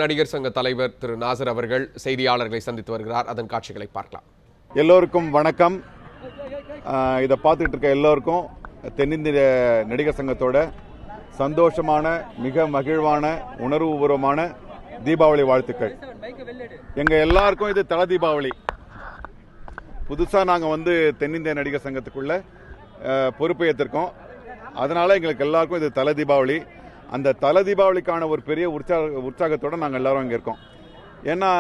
நடிகர் சங்க தலைவர் திரு நாசர் அவர்கள் செய்தியாளர்களை சந்தித்து வருகிறார். அதன் காட்சிகளை பார்க்கலாம். எல்லோருக்கும் வணக்கம். இதை பார்த்துட்டு இருக்க எல்லோருக்கும் தென்னிந்திய நடிகர் சங்கத்தோட சந்தோஷமான, மிக மகிழ்வான, உணர்வுபூர்வமான தீபாவளி வாழ்த்துக்கள். எங்க எல்லாருக்கும் இது தல தீபாவளி. புதுசா நாங்க தென்னிந்திய நடிகர் சங்கத்துக்குள்ள பொறுப்பு ஏற்றிருக்கோம். அதனால எங்களுக்கு எல்லாருக்கும் இது தல தீபாவளி. அந்த தல தீபாவளிக்கான ஒரு பெரிய உற்சாகத்தோட நாங்கள் எல்லாரும் இங்கே இருக்கோம். ஏன்னா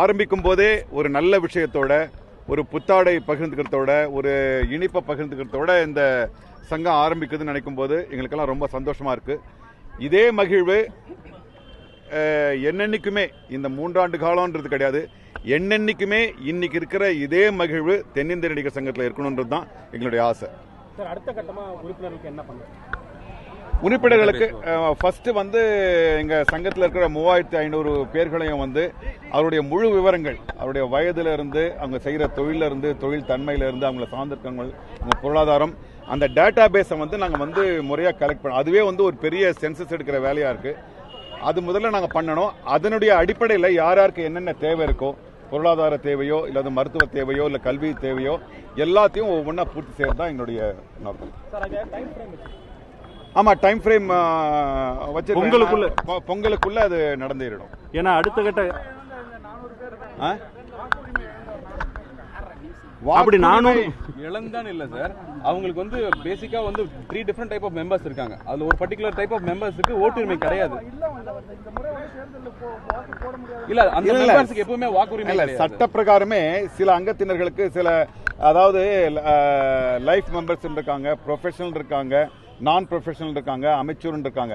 ஆரம்பிக்கும் போதே ஒரு நல்ல விஷயத்தோட, ஒரு புத்தாடை பகிர்ந்துக்கிறதோட, ஒரு இனிப்பை பகிர்ந்துக்கிறதோட இந்த சங்கம் ஆரம்பிக்குதுன்னு நினைக்கும் போது எங்களுக்கெல்லாம் ரொம்ப சந்தோஷமா இருக்கு. இதே மகிழ்வு என்னென்னைக்குமே, இந்த 3 ஆண்டு காலம்ன்றது கிடையாது, என்னென்னைக்குமே இன்னைக்கு இருக்கிற இதே மகிழ்வு தென்னிந்திய நடிகர் சங்கத்தில் இருக்கணும்ன்றது தான் எங்களுடைய ஆசை. அடுத்த கட்டமா உறுப்பினர்களுக்கு என்ன பண்ணுங்க? உறுப்பினர்களுக்கு ஃபர்ஸ்ட் எங்க சங்கத்தில் இருக்கிற 3500 பேர்களையும் அவருடைய முழு விவரங்கள், அவருடைய வயதுல இருந்து, அவங்க செய்யற தொழில இருந்து, தொழில் தன்மையில இருந்து, அவங்களை சார்ந்திருக்கவங்க, அவங்க பொருளாதாரம், அந்த டேட்டா பேஸை நாங்க முறையா கலெக்ட் பண்ணோம். அதுவே ஒரு பெரிய சென்சஸ் எடுக்கிற வேலையா இருக்கு. அது முதல்ல நாங்க பண்ணணும். அதனுடைய அடிப்படையில் யார் யாருக்கு என்னென்ன தேவை இருக்கோ, பொருளாதார தேவையோ, இல்லது மருத்துவ தேவையோ, இல்ல கல்வி தேவையோ, எல்லாத்தையும் ஒவ்வொன்றா பூர்த்தி செய்யறது தான் எங்களுடைய நோக்கம். ஆமா, டைம் ஃப்ரேம் வச்சு பொங்கலுக்குள்ள அது நடந்துடும். ஏன்னா அடுத்த கட்ட அப்படி நானும் இளந்தான் இல்ல சார், அவங்களுக்கு பேசிக்கா 3 டிஃபரெண்ட் டைப் ஆஃப் மெம்பர்ஸ் இருக்காங்க. அதுல ஒரு பர்டிகுலர் டைப் ஆஃப் மெம்பர்ஸ்க்கு ஓட்டுரிமை கிடையாது. இல்ல, அந்த மெம்பர்ஸ்க்கு எப்பவுமே வாக்குரிமை இல்ல. சட்ட பிரகாரமே சில அங்கத்தினர்களுக்கு சில, அதாவது லைஃப் மெம்பர்ஸ் இருக்காங்க, ப்ரொஃபஷனல் இருக்காங்க, நான் ப்ரொஃபஷனல் இருக்காங்க, அமைச்சர் இருக்காங்க.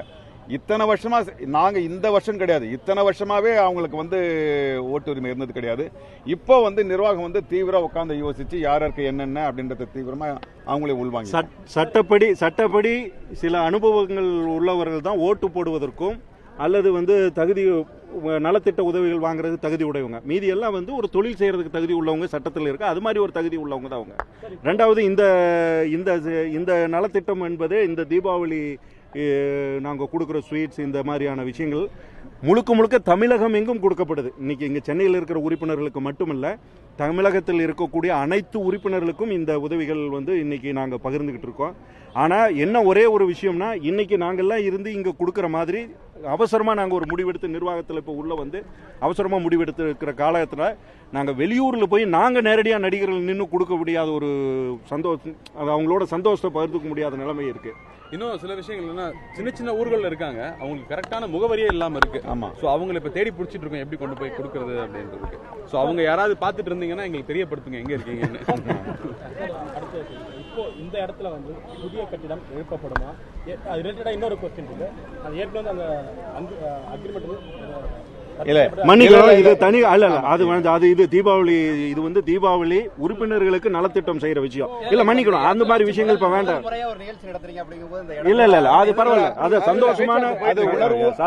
இத்தனை வருஷமா நாங்க, இந்த வருஷம் கிடையாது, இத்தனை வருஷமாவே அவங்களுக்கு ஓட்டுரிமை இருந்தது கிடையாது. இப்போ நிர்வாகம் தீவிர உட்கார்ந்து யோசிச்சு யாருக்கு என்னென்ன அப்படின்றத தீவிரமா அவங்களே உள்வாங்க. சட்டப்படி சில அனுபவங்கள் உள்ளவர்கள் தான் ஓட்டு போடுவதற்கும் அல்லது தகுதி நலத்திட்ட உதவிகள் வாங்குறது தகுதி உடையவங்க. மீதி எல்லாம் ஒரு தொழில் செய்யறதுக்கு தகுதி உள்ளவங்க சட்டத்தில் இருக்கு. அது மாதிரி ஒரு தகுதி உள்ளவங்க தான் அவங்க. ரெண்டாவது, இந்த நலத்திட்டம் என்பது இந்த தீபாவளி நாங்கள் கொடுக்குற ஸ்வீட்ஸ், இந்த மாதிரியான விஷயங்கள் முழுக்க தமிழகம் எங்கும் கொடுக்கப்படுது. இன்னைக்கு இங்கே சென்னையில் இருக்கிற உறுப்பினர்களுக்கு மட்டுமல்ல, தமிழகத்தில் இருக்கக்கூடிய அனைத்து உறுப்பினர்களுக்கும் இந்த உதவிகள் இன்னைக்கு நாங்கள் பகிர்ந்துகிட்டு இருக்கோம். ஆனால் என்ன ஒரே ஒரு விஷயம்னா, இன்னைக்கு நாங்கள்லாம் இருந்து இங்கே கொடுக்குற மாதிரி அவசரமாக நாங்கள் ஒரு முடிவெடுத்து, நிர்வாகத்தில் இப்போ உள்ள அவசரமாக முடிவெடுத்து இருக்கிற காலத்தில் நாங்கள் வெளியூரில் போய் நாங்கள் நேரடியாக நடிகர்கள் நின்று கொடுக்க முடியாத ஒரு சந்தோஷம், அது அவங்களோட சந்தோஷத்தை பகிர்ந்துக்க முடியாத நிலைமை இருக்குது. இன்னும் சில விஷயங்கள் என்னன்னா, சின்ன ஊர்கள் இருக்காங்க, அவங்களுக்கு கரெக்டான முகவரியே இல்லாம இருக்கு. ஆமா. சோ அவங்களை இப்ப தேடி பிடிச்சிட்டு இருக்கோம், எப்படி கொண்டு போய் கொடுக்கறது அப்படின்றது. சோ அவங்க யாராவது பார்த்துட்டு இருந்தீங்கன்னா எங்களுக்கு தெரியப்படுத்துங்க எங்க இருக்கீங்கன்னு. இப்போ இந்த இடத்துல புதிய கட்டிடம் எழுப்பப்படுமா? அது ரிலேட்டடா இன்னொரு क्वेश्चन இருக்கு. அது ஏற்கனவே அந்த அக்ரிமெண்ட் இது தனி அல்ல, அது இது தீபாவளி, இது தீபாவளி உறுப்பினர்களுக்கு நலத்திட்டம் செய்யற விஷயம் இல்ல. மன்னிக்கணும், அந்த மாதிரி விஷயங்கள் இப்ப வேண்டாம். இல்ல, அது பரவாயில்ல, அது சந்தோஷமான,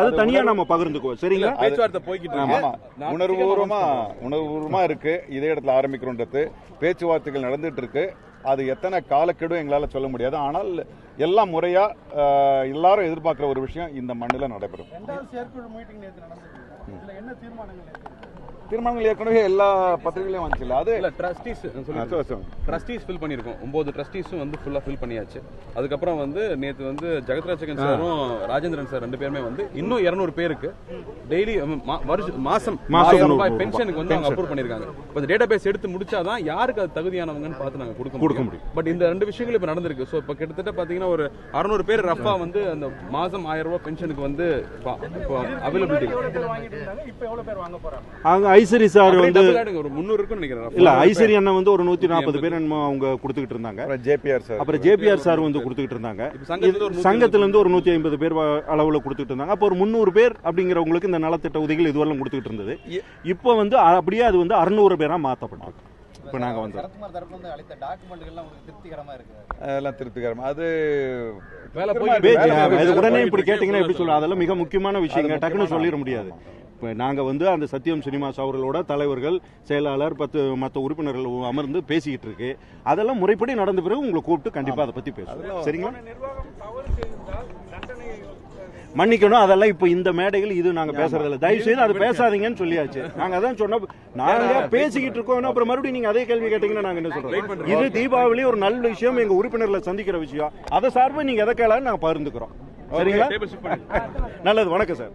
அது தனியா நம்ம பகிர்ந்துக்குவோம். சரிங்களா? பேச்சுவார்த்தை போய்கிட்டு உணர்வுபூர்வமா இருக்கு. இதே இடத்துல ஆரம்பிக்கிறோன்றது பேச்சுவார்த்தைகள் நடந்துட்டு இருக்கு. அது எத்தனை காலக்கெடும் எங்களால சொல்ல முடியாது. ஆனால் எல்லாம் முறையா எல்லாரும் எதிர்பார்க்கிற ஒரு விஷயம் இந்த மண்ணில் நடைபெறும். தீர்மானங்கள் ஏற்கனவே எல்லா பத்திரிகையிலும் வந்துச்சு. அது இல்ல, ட்ரஸ்டீஸ் ஃபில் பண்ணிருக்கோம். 9 ட்ரஸ்டீஸும் ஃபுல்லா ஃபில் பண்ணியாச்சு. அதுக்கப்புறம் நேத்து ஜெகத்ராஜன் சாரும் ராஜேந்திரன் சார் 2 பேருமே இன்னும் 200 பேருக்கு டெய்லி மாசம் ரூபாய் பென்ஷனுக்கு அவங்க அப்ரூவ் பண்ணிருக்காங்க. இந்த டேட்டா பேஸ் எடுத்து முடிச்சாதான் யாருக்கு அது தகுதியானவங்கன்னு பார்த்து நாங்க கொடுக்க முடியும். பட் இந்த 2 விஷயங்கள் இப்ப நடந்திருக்கு. சோ இப்ப கிட்டத்தட்ட பாத்தீங்கன்னா ஒரு 600 பேர் ரஃபா அந்த மாசம் 1000 ரூபாய் பென்ஷனுக்கு அவைலபிலிட்டி. இப்ப எவ்வளவு பேர் வாங்க போறாங்க? ஐசரி சார் ஒரு 300 இருக்குன்னு நினைக்கிறேன். இல்ல, ஐசரி அண்ணன் ஒரு 140 பேர் அவங்க கொடுத்துக்கிட்டு இருந்தாங்க. அப்புறம் ஜேபிஆர் சார் கொடுத்துக்கிட்டு இருந்தாங்க. சங்கத்துல இருந்து ஒரு 150 பேர் அளவுல கொடுத்துட்டு இருந்தாங்க. அப்போ ஒரு 300 பேர் அப்படிங்கிறவங்களுக்கு இந்த நலத்திட்ட உதவிகள் இதுவரை கொடுத்துக்கிட்டு இருந்தது. இப்போ அப்படியே அது 600 பேரா மாத்தப்பட்டாங்க. இப்ப நாங்க அதெல்லாம் திருப்திகரமா, அது உடனே இப்படி கேட்டீங்கன்னா எப்படி சொல்ல, அதெல்லாம் மிக முக்கியமான விஷயங்க, டக்குன்னு சொல்லிட முடியாது. இப்போ நாங்கள் அந்த சத்தியம் சினிமாஸ் அவர்களோட தலைவர்கள், செயலாளர், மற்ற உறுப்பினர்கள் அமர்ந்து பேசிக்கிட்டு இருக்கு. அதெல்லாம் முறைப்படி நடந்த பிறகு உங்களை கூப்பிட்டு கண்டிப்பாக அதை பற்றி பேசுவோம். சரிங்களா? மன்னிக்கணும், அதெல்லாம் இப்ப இந்த மேடைகள் இது நாங்க பேசுறது இல்ல. தயவு செய்து அது பேசாதீங்கன்னு சொல்லியாச்சு. நாங்க அதான் சொன்னோம், நாங்க பேசிக்கிட்டு இருக்கோம். அப்புறம் மறுபடியும் நீங்க அதே கேள்வி கேட்டீங்கன்னா நாங்க என்ன சொல்றோம்? இது தீபாவளி ஒரு நல்ல விஷயம், எங்க உறுப்பினர்களை சந்திக்கிற விஷயம். அதை சார்பு நீங்க எதை கேளான்னு நாங்க பகிர்ந்துக்கிறோம். சரிங்களா? நல்லது, வணக்கம் சார்.